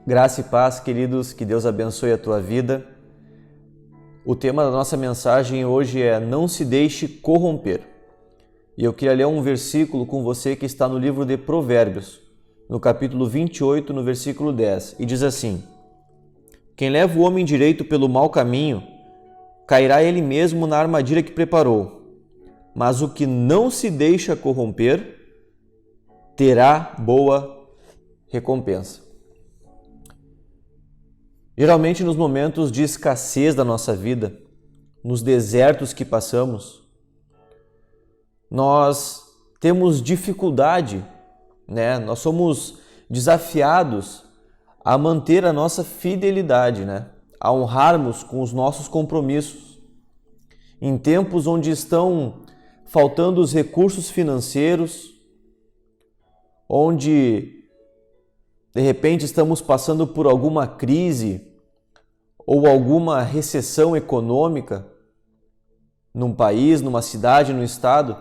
Graça e paz, queridos, que Deus abençoe a tua vida. O tema da nossa mensagem hoje é Não se deixe corromper. E eu queria ler um versículo com você que está no livro de Provérbios, no capítulo 28, no versículo 10, e diz assim: Quem leva o homem direito pelo mau caminho, cairá ele mesmo na armadilha que preparou, mas o que não se deixa corromper, terá boa recompensa. Geralmente, nos momentos de escassez da nossa vida, nos desertos que passamos, nós temos dificuldade, Nós somos desafiados a manter a nossa fidelidade, A honrarmos com os nossos compromissos. Em tempos onde estão faltando os recursos financeiros, onde de repente estamos passando por alguma crise ou alguma recessão econômica num país, numa cidade, num estado,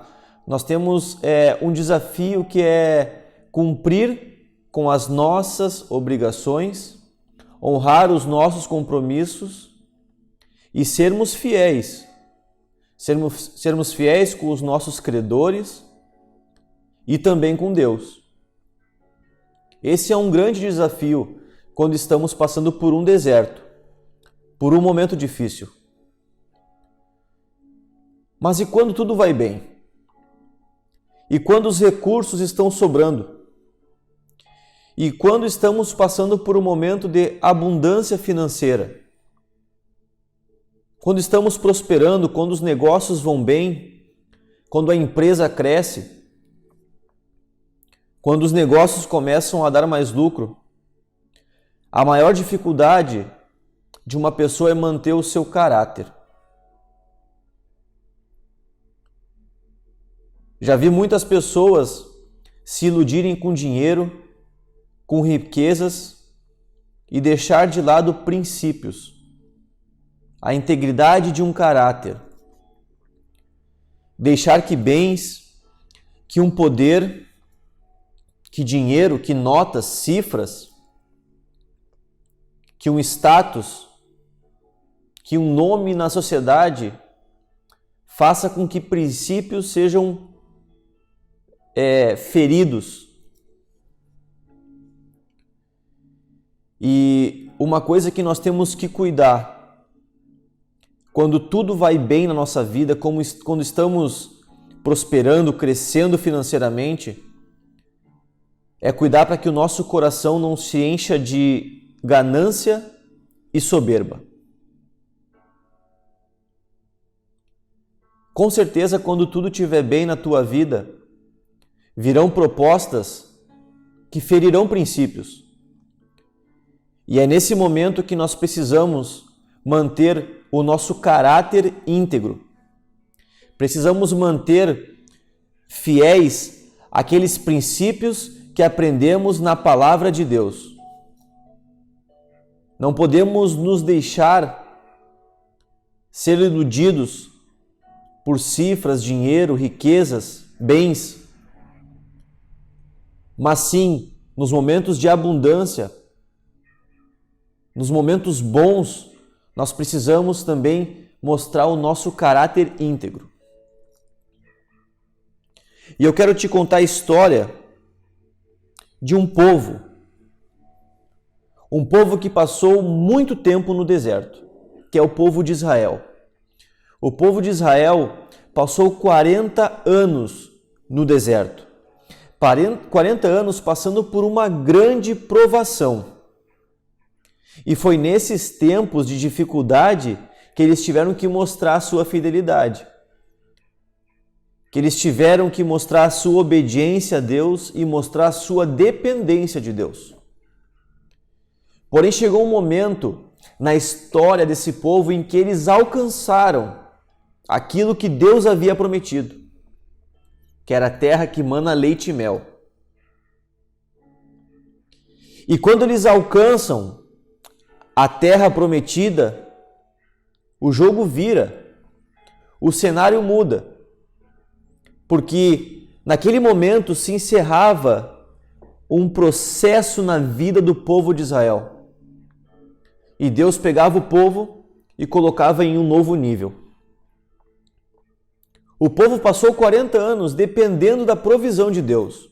nós temos um desafio que é cumprir com as nossas obrigações, honrar os nossos compromissos e sermos fiéis. Sermos fiéis com os nossos credores e também com Deus. Esse é um grande desafio quando estamos passando por um deserto, por um momento difícil. Mas e quando tudo vai bem? E quando os recursos estão sobrando? E quando estamos passando por um momento de abundância financeira? Quando estamos prosperando, quando os negócios vão bem, quando a empresa cresce, quando os negócios começam a dar mais lucro, a maior dificuldade de uma pessoa é manter o seu caráter. Já vi muitas pessoas se iludirem com dinheiro, com riquezas e deixar de lado princípios, a integridade de um caráter. Deixar que bens, que um poder, que dinheiro, que notas, cifras, que um status, que um nome na sociedade faça com que princípios sejam feridos. E uma coisa que nós temos que cuidar, quando tudo vai bem na nossa vida, quando estamos prosperando, crescendo financeiramente, é cuidar para que o nosso coração não se encha de ganância e soberba. Com certeza, quando tudo estiver bem na tua vida, virão propostas que ferirão princípios. E é nesse momento que nós precisamos manter o nosso caráter íntegro. Precisamos manter fiéis àqueles princípios que aprendemos na palavra de Deus. Não podemos nos deixar ser iludidos por cifras, dinheiro, riquezas, bens. Mas sim, nos momentos de abundância, nos momentos bons, nós precisamos também mostrar o nosso caráter íntegro. E eu quero te contar a história de um povo que passou muito tempo no deserto, que é o povo de Israel. O povo de Israel passou 40 anos no deserto. 40 anos passando por uma grande provação. E foi nesses tempos de dificuldade que eles tiveram que mostrar a sua fidelidade. Que eles tiveram que mostrar a sua obediência a Deus e mostrar a sua dependência de Deus. Porém, chegou um momento na história desse povo em que eles alcançaram aquilo que Deus havia prometido, que era a terra que mana leite e mel. E quando eles alcançam a terra prometida, o jogo vira, o cenário muda. Porque naquele momento se encerrava um processo na vida do povo de Israel. e Deus pegava o povo e colocava em um novo nível. O povo passou 40 anos dependendo da provisão de Deus.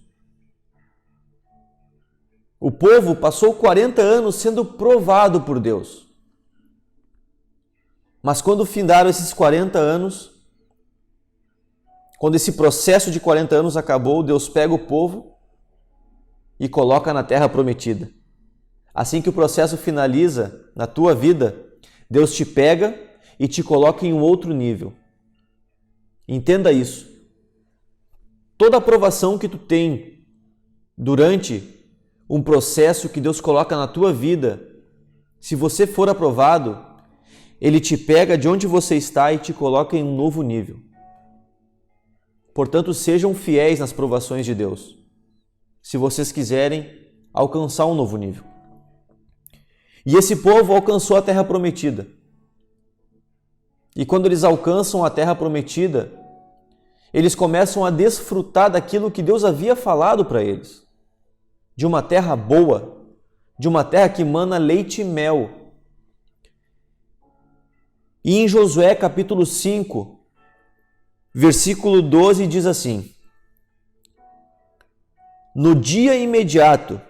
O povo passou 40 anos sendo provado por Deus. Mas quando findaram esses 40 anos, quando esse processo de 40 anos acabou, Deus pega o povo e coloca na terra prometida. Assim que o processo finaliza na tua vida, Deus te pega e te coloca em um outro nível. Entenda isso. Toda aprovação que tu tem durante um processo que Deus coloca na tua vida, se você for aprovado, Ele te pega de onde você está e te coloca em um novo nível. Portanto, sejam fiéis nas provações de Deus, se vocês quiserem alcançar um novo nível. E esse povo alcançou a terra prometida. E quando eles alcançam a terra prometida, eles começam a desfrutar daquilo que Deus havia falado para eles. De uma terra boa, de uma terra que mana leite e mel. E em Josué capítulo 5, versículo 12 diz assim: no dia imediato,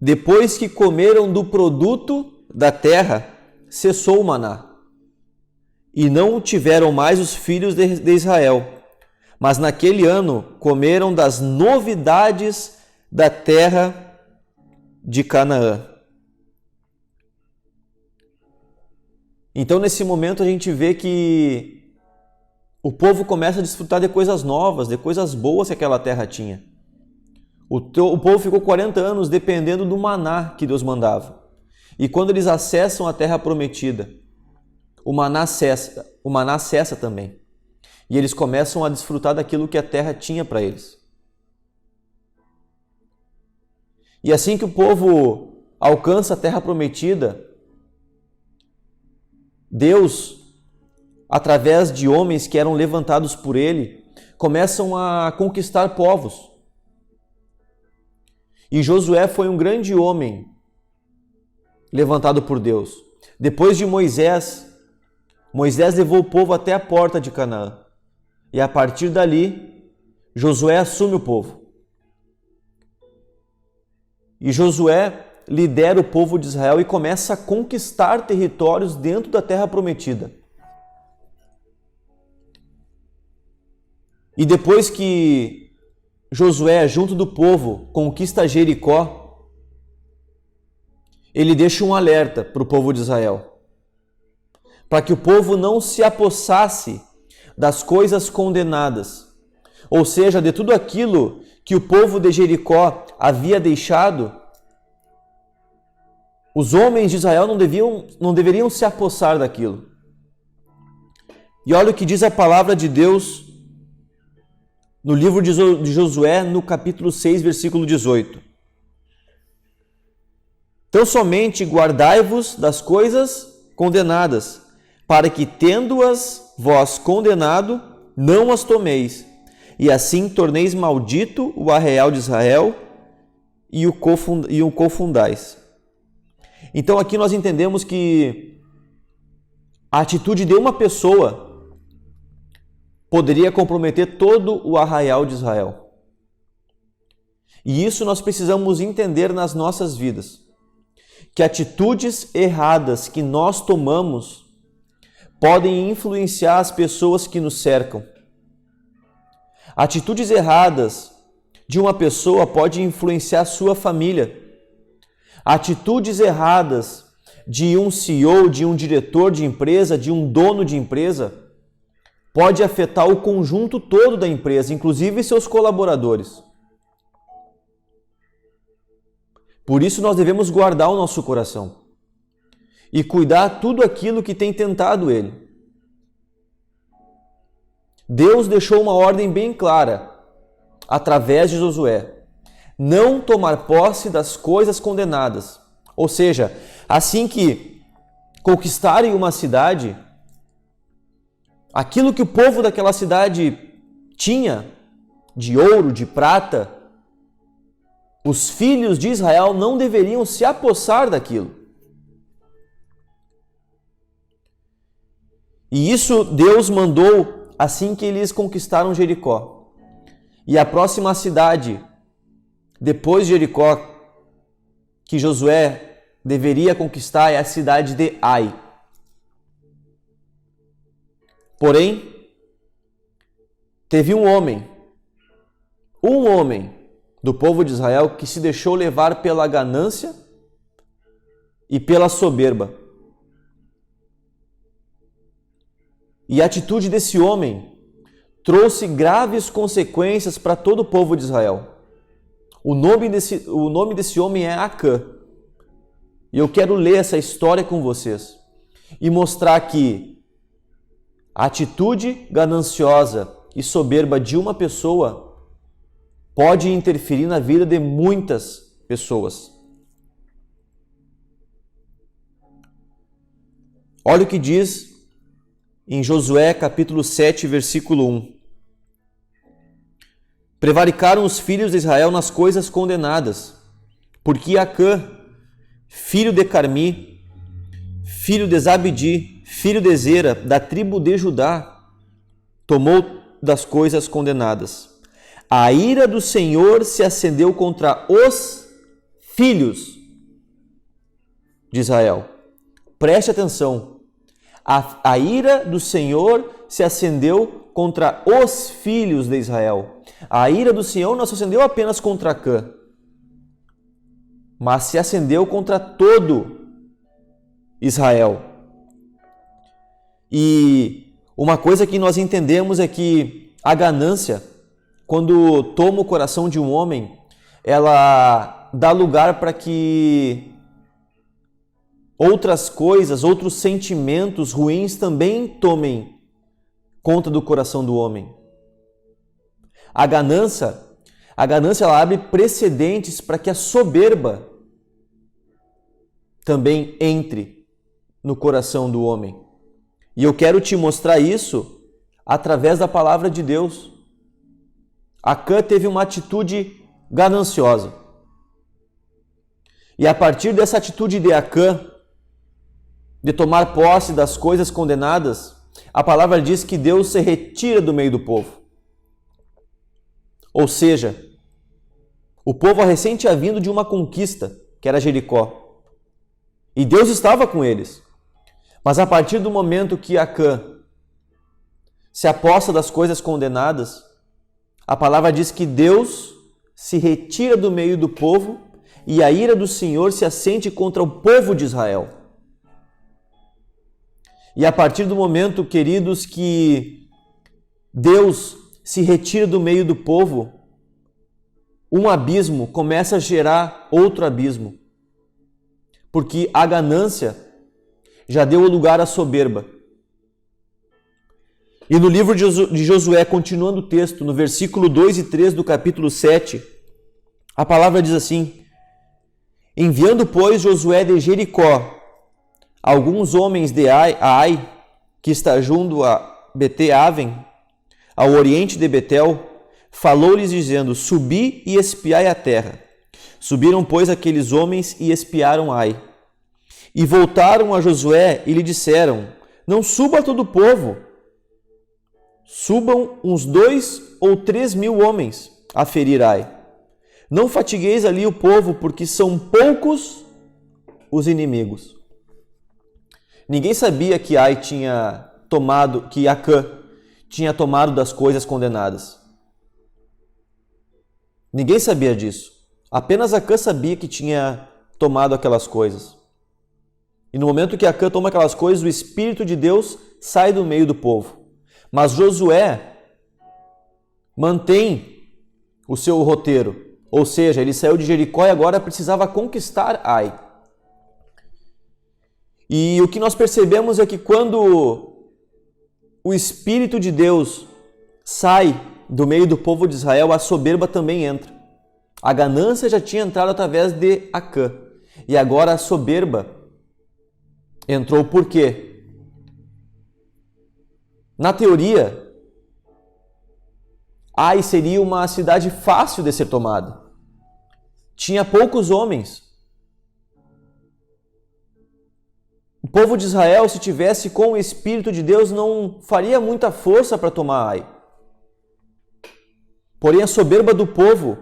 depois que comeram do produto da terra, cessou o maná. E não tiveram mais os filhos de Israel. Mas naquele ano comeram das novidades da terra de Canaã. Então, nesse momento, a gente vê que o povo começa a desfrutar de coisas novas, de coisas boas que aquela terra tinha. O povo ficou 40 anos dependendo do maná que Deus mandava. E quando eles acessam a terra prometida, o maná cessa também. E eles começam a desfrutar daquilo que a terra tinha para eles. E assim que o povo alcança a terra prometida, Deus, através de homens que eram levantados por Ele, começam a conquistar povos. E Josué foi um grande homem levantado por Deus. Depois de Moisés levou o povo até a porta de Canaã. E a partir dali, Josué assume o povo. E Josué lidera o povo de Israel e começa a conquistar territórios dentro da terra prometida. E depois que Josué, junto do povo, conquista Jericó, ele deixa um alerta para o povo de Israel, para que o povo não se apossasse das coisas condenadas, ou seja, de tudo aquilo que o povo de Jericó havia deixado. Os homens de Israel não deveriam se apossar daquilo. E olha o que diz a palavra de Deus no livro de Josué, no capítulo 6, versículo 18. Então somente guardai-vos das coisas condenadas, para que, tendo-as vós condenado, não as tomeis, e assim torneis maldito o arraial de Israel e o confundais. Então aqui nós entendemos que a atitude de uma pessoa poderia comprometer todo o arraial de Israel. E isso nós precisamos entender nas nossas vidas, que atitudes erradas que nós tomamos podem influenciar as pessoas que nos cercam. Atitudes erradas de uma pessoa podem influenciar a sua família. Atitudes erradas de um CEO, de um diretor de empresa, de um dono de empresa, pode afetar o conjunto todo da empresa, inclusive seus colaboradores. Por isso nós devemos guardar o nosso coração e cuidar tudo aquilo que tem tentado ele. Deus deixou uma ordem bem clara, através de Josué: não tomar posse das coisas condenadas. Ou seja, assim que conquistarem uma cidade, aquilo que o povo daquela cidade tinha, de ouro, de prata, os filhos de Israel não deveriam se apossar daquilo. E isso Deus mandou assim que eles conquistaram Jericó. E a próxima cidade, depois de Jericó, que Josué deveria conquistar é a cidade de Ai. Porém, teve um homem do povo de Israel que se deixou levar pela ganância e pela soberba. E a atitude desse homem trouxe graves consequências para todo o povo de Israel. O nome desse homem é Acã. E eu quero ler essa história com vocês e mostrar que a atitude gananciosa e soberba de uma pessoa pode interferir na vida de muitas pessoas. Olha o que diz em Josué capítulo 7, versículo 1. Prevaricaram os filhos de Israel nas coisas condenadas, porque Acã, filho de Carmi, filho de Zabdi, filho de Zera, da tribo de Judá, tomou das coisas condenadas. A ira do Senhor se acendeu contra os filhos de Israel. Preste atenção. A ira do Senhor se acendeu contra os filhos de Israel. A ira do Senhor não se acendeu apenas contra Acã, mas se acendeu contra todo Israel. E uma coisa que nós entendemos é que a ganância, quando toma o coração de um homem, ela dá lugar para que outras coisas, outros sentimentos ruins também tomem conta do coração do homem. A ganância ela abre precedentes para que a soberba também entre no coração do homem. E eu quero te mostrar isso através da palavra de Deus. Acã teve uma atitude gananciosa. E a partir dessa atitude de Acã, de tomar posse das coisas condenadas, a palavra diz que Deus se retira do meio do povo. Ou seja, o povo recém tinha vindo de uma conquista, que era Jericó. E Deus estava com eles. Mas a partir do momento que Acã se aposta das coisas condenadas, a palavra diz que Deus se retira do meio do povo e a ira do Senhor se acende contra o povo de Israel. E a partir do momento, queridos, que Deus se retira do meio do povo, um abismo começa a gerar outro abismo. Porque a ganância já deu lugar à soberba. E no livro de Josué, continuando o texto, no versículo 2 e 3 do capítulo 7, a palavra diz assim: enviando, pois, Josué de Jericó alguns homens de Ai, que está junto a Bet-Aven, ao oriente de Betel, falou-lhes dizendo: subi e espiai a terra. Subiram, pois, aqueles homens e espiaram Ai. E voltaram a Josué e lhe disseram: não suba todo o povo, subam uns 2 ou 3 mil homens a ferir Ai. Não fatigueis ali o povo, porque são poucos os inimigos. Ninguém sabia que Acã tinha tomado das coisas condenadas. Ninguém sabia disso. Apenas Acã sabia que tinha tomado aquelas coisas. E no momento que Acã toma aquelas coisas, o Espírito de Deus sai do meio do povo. Mas Josué mantém o seu roteiro. Ou seja, ele saiu de Jericó e agora precisava conquistar Ai. E o que nós percebemos é que quando o Espírito de Deus sai do meio do povo de Israel, a soberba também entra. A ganância já tinha entrado através de Acã. E agora a soberba entrou por quê? Na teoria, Ai seria uma cidade fácil de ser tomada. Tinha poucos homens. O povo de Israel, se tivesse com o Espírito de Deus, não faria muita força para tomar Ai. Porém, a soberba do povo,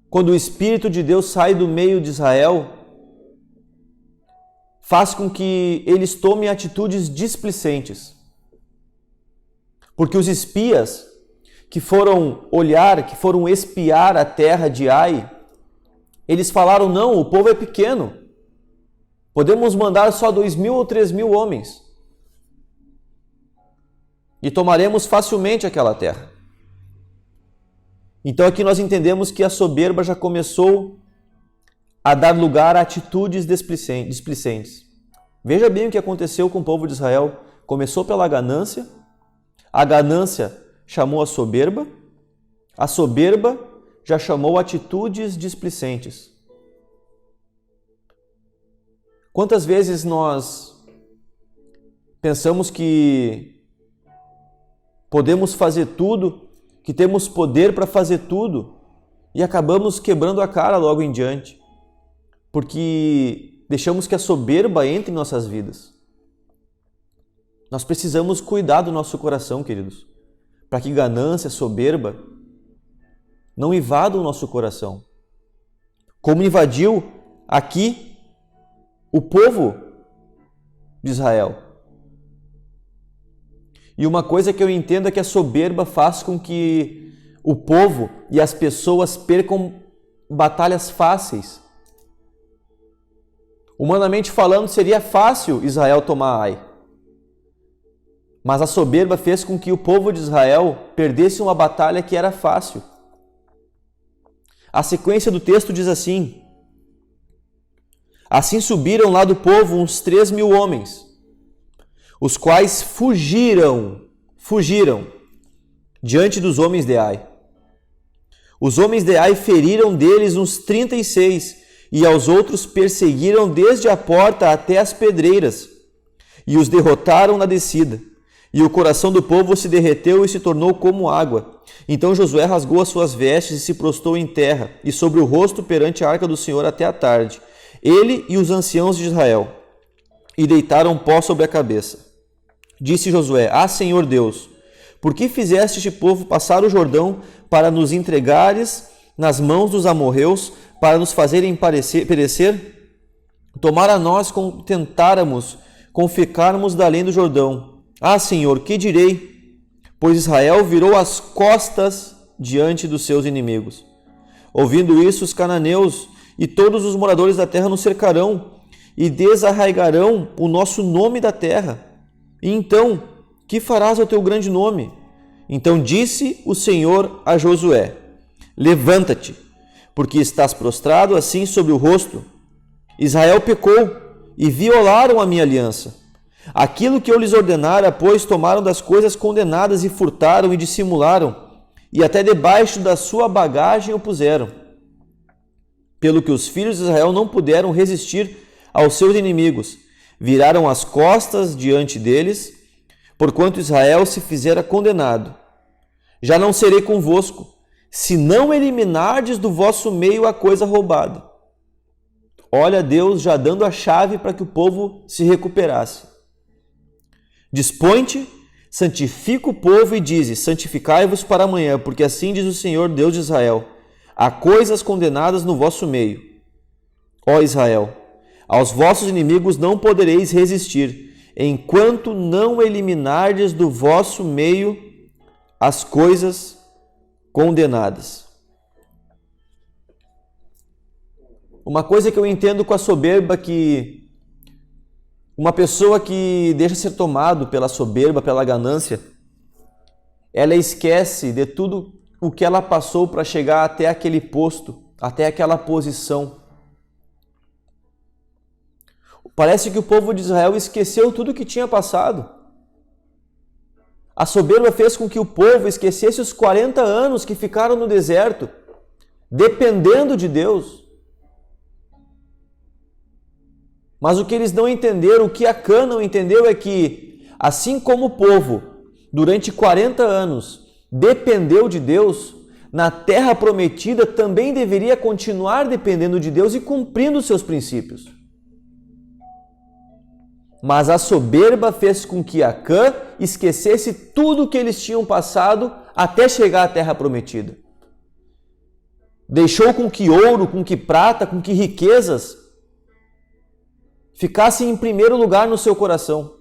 quando o Espírito de Deus sai do meio de Israel, faz com que eles tomem atitudes displicentes. Porque os espias que foram olhar, que foram espiar a terra de Ai, eles falaram, não, o povo é pequeno. Podemos mandar só 2.000 ou 3.000 homens. E tomaremos facilmente aquela terra. Então aqui nós entendemos que a soberba já começou a dar lugar a atitudes displicentes. Veja bem o que aconteceu com o povo de Israel. Começou pela ganância, a ganância chamou a soberba já chamou atitudes displicentes. Quantas vezes nós pensamos que podemos fazer tudo, que temos poder para fazer tudo e acabamos quebrando a cara logo em diante, porque deixamos que a soberba entre em nossas vidas. Nós precisamos cuidar do nosso coração, queridos, para que ganância, soberba não invadam o nosso coração. Como invadiu aqui o povo de Israel. E uma coisa que eu entendo é que a soberba faz com que o povo e as pessoas percam batalhas fáceis. Humanamente falando, seria fácil Israel tomar Ai. Mas a soberba fez com que o povo de Israel perdesse uma batalha que era fácil. A sequência do texto diz assim: assim subiram lá do povo uns 3.000 homens, os quais fugiram diante dos homens de Ai. Os homens de Ai feriram deles uns 36, e aos outros perseguiram desde a porta até as pedreiras, e os derrotaram na descida. E o coração do povo se derreteu e se tornou como água. Então Josué rasgou as suas vestes e se prostrou em terra, e sobre o rosto perante a arca do Senhor até a tarde, ele e os anciãos de Israel, e deitaram pó sobre a cabeça. Disse Josué: ah, Senhor Deus, por que fizeste este povo passar o Jordão para nos entregares nas mãos dos amorreus, para nos fazerem perecer? Tomara nós contentáramos com ficarmos da além do Jordão. Ah, Senhor, que direi? Pois Israel virou as costas diante dos seus inimigos. Ouvindo isso, os cananeus e todos os moradores da terra nos cercarão e desarraigarão o nosso nome da terra. E então, que farás ao teu grande nome? Então disse o Senhor a Josué: levanta-te, porque estás prostrado assim sobre o rosto. Israel pecou e violaram a minha aliança. Aquilo que eu lhes ordenara, pois, tomaram das coisas condenadas e furtaram e dissimularam, e até debaixo da sua bagagem o puseram. Pelo que os filhos de Israel não puderam resistir aos seus inimigos, viraram as costas diante deles, porquanto Israel se fizera condenado. Já não serei convosco, se não eliminardes do vosso meio a coisa roubada. Olha Deus já dando a chave para que o povo se recuperasse. Dispõe-te, santifica o povo e dize: santificai-vos para amanhã, porque assim diz o Senhor Deus de Israel: há coisas condenadas no vosso meio. Ó Israel, aos vossos inimigos não podereis resistir, enquanto não eliminardes do vosso meio as coisas condenadas. Uma coisa que eu entendo com a soberba, que uma pessoa que deixa ser tomado pela soberba, pela ganância, ela esquece de tudo o que ela passou para chegar até aquele posto, até aquela posição. Parece que o povo de Israel esqueceu tudo o que tinha passado. A soberba fez com que o povo esquecesse os 40 anos que ficaram no deserto, dependendo de Deus. Mas o que eles não entenderam, o que Acã não entendeu é que, assim como o povo, durante 40 anos, dependeu de Deus, na terra prometida também deveria continuar dependendo de Deus e cumprindo os seus princípios. Mas a soberba fez com que Acã esquecesse tudo o que eles tinham passado até chegar à terra prometida. Deixou com que ouro, com que prata, com que riquezas ficassem em primeiro lugar no seu coração.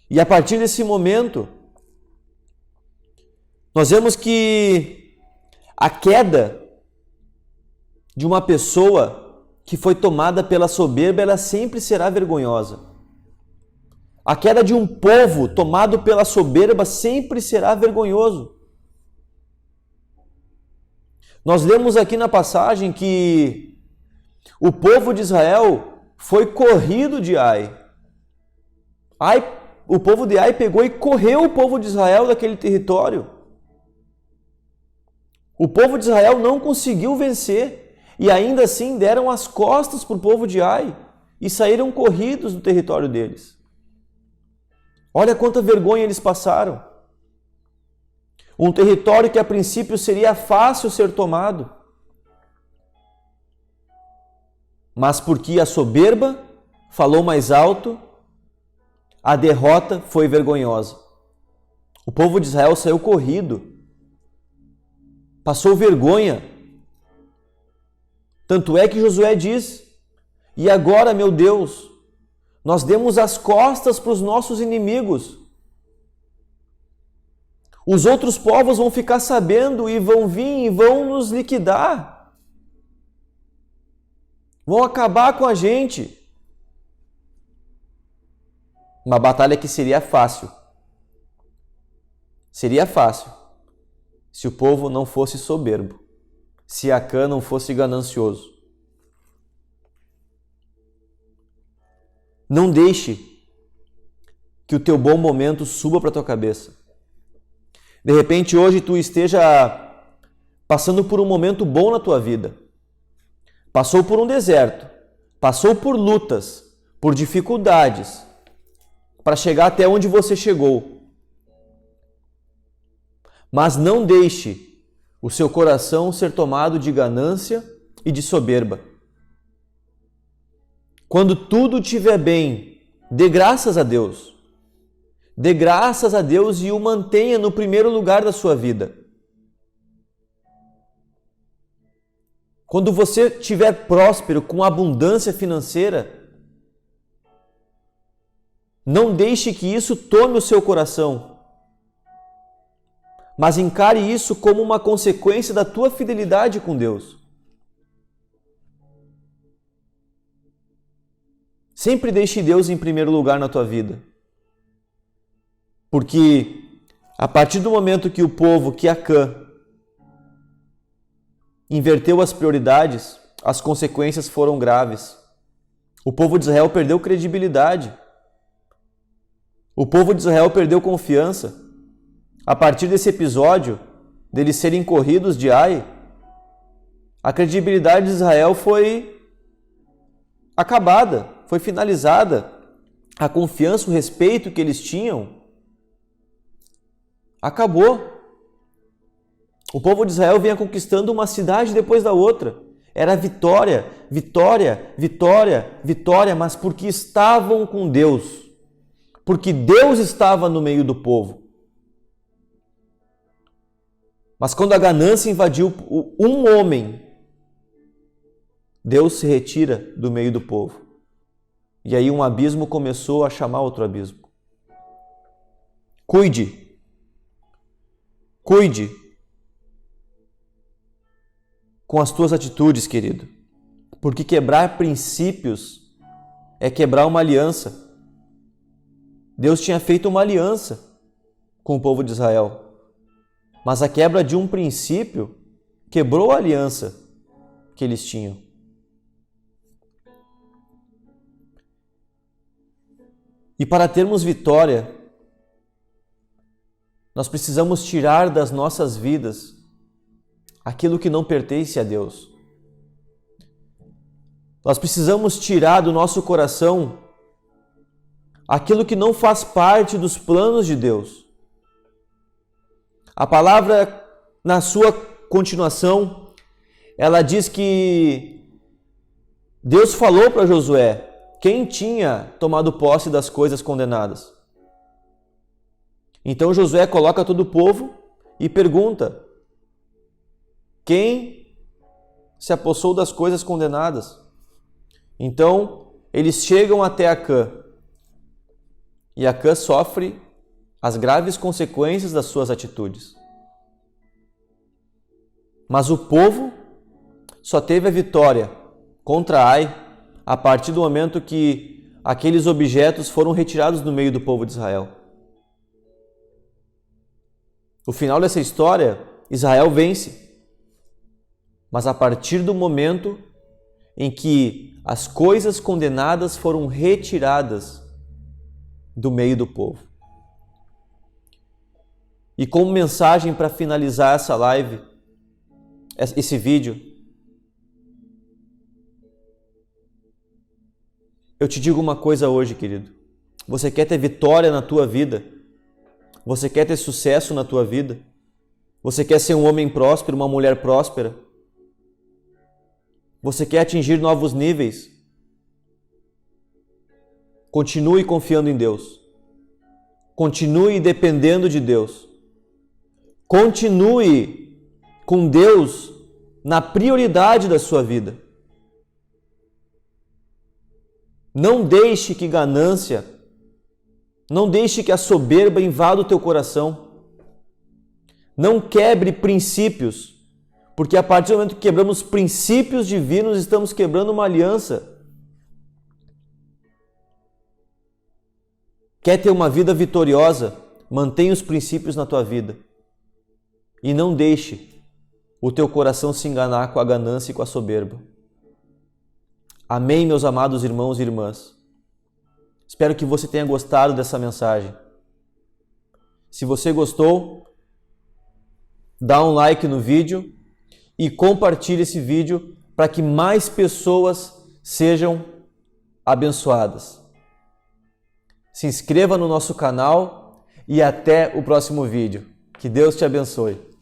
E a partir desse momento, nós vemos que a queda de uma pessoa que foi tomada pela soberba, ela sempre será vergonhosa. A queda de um povo tomado pela soberba sempre será vergonhoso. Nós lemos aqui na passagem que o povo de Israel foi corrido de Ai. O povo de Ai pegou e correu o povo de Israel daquele território. O povo de Israel não conseguiu vencer e ainda assim deram as costas para o povo de Ai e saíram corridos do território deles. Olha quanta vergonha eles passaram. Um território que a princípio seria fácil ser tomado. Mas porque a soberba falou mais alto, a derrota foi vergonhosa. O povo de Israel saiu corrido, passou vergonha. Tanto é que Josué diz: e agora, meu Deus, nós demos as costas para os nossos inimigos. Os outros povos vão ficar sabendo e vão vir e vão nos liquidar. Vão acabar com a gente. Uma batalha que seria fácil. Seria fácil se o povo não fosse soberbo, se Acã não fosse ganancioso. Não deixe que o teu bom momento suba para a tua cabeça. De repente hoje tu esteja passando por um momento bom na tua vida. Passou por um deserto, passou por lutas, por dificuldades, para chegar até onde você chegou. Mas não deixe o seu coração ser tomado de ganância e de soberba. Quando tudo estiver bem, dê graças a Deus. Dê graças a Deus e o mantenha no primeiro lugar da sua vida. Quando você estiver próspero, com abundância financeira, não deixe que isso tome o seu coração, mas encare isso como uma consequência da tua fidelidade com Deus. Sempre deixe Deus em primeiro lugar na tua vida. Porque a partir do momento que o povo, que Acã, inverteu as prioridades, as consequências foram graves. O povo de Israel perdeu credibilidade. O povo de Israel perdeu confiança. A partir desse episódio, deles serem corridos de Ai, a credibilidade de Israel foi acabada, foi finalizada. A confiança, o respeito que eles tinham, acabou. O povo de Israel vinha conquistando uma cidade depois da outra. Era vitória, vitória, vitória, vitória, mas porque estavam com Deus. Porque Deus estava no meio do povo. Mas quando a ganância invadiu um homem, Deus se retira do meio do povo. E aí um abismo começou a chamar outro abismo. Cuide com as tuas atitudes, querido. Porque quebrar princípios é quebrar uma aliança. Deus tinha feito uma aliança com o povo de Israel. Mas a quebra de um princípio quebrou a aliança que eles tinham. E para termos vitória, nós precisamos tirar das nossas vidas aquilo que não pertence a Deus. Nós precisamos tirar do nosso coração aquilo que não faz parte dos planos de Deus. A palavra, na sua continuação, ela diz que Deus falou para Josué quem tinha tomado posse das coisas condenadas. Então Josué coloca todo o povo e pergunta: quem se apossou das coisas condenadas? Então eles chegam até Acã e Acã sofre as graves consequências das suas atitudes. Mas o povo só teve a vitória contra Ai a partir do momento que aqueles objetos foram retirados do meio do povo de Israel. No final dessa história, Israel vence. Mas a partir do momento em que as coisas condenadas foram retiradas do meio do povo. E como mensagem para finalizar essa live, esse vídeo, eu te digo uma coisa hoje, querido. Você quer ter vitória na tua vida? Você quer ter sucesso na tua vida? Você quer ser um homem próspero, uma mulher próspera? Você quer atingir novos níveis? Continue confiando em Deus. Continue dependendo de Deus. Continue com Deus na prioridade da sua vida. Não deixe que ganância, não deixe que a soberba invada o teu coração. Não quebre princípios, porque a partir do momento que quebramos princípios divinos, estamos quebrando uma aliança. Quer ter uma vida vitoriosa? Mantenha os princípios na tua vida. E não deixe o teu coração se enganar com a ganância e com a soberba. Amém, meus amados irmãos e irmãs. Espero que você tenha gostado dessa mensagem. Se você gostou, dá um like no vídeo e compartilhe esse vídeo para que mais pessoas sejam abençoadas. Se inscreva no nosso canal e até o próximo vídeo. Que Deus te abençoe.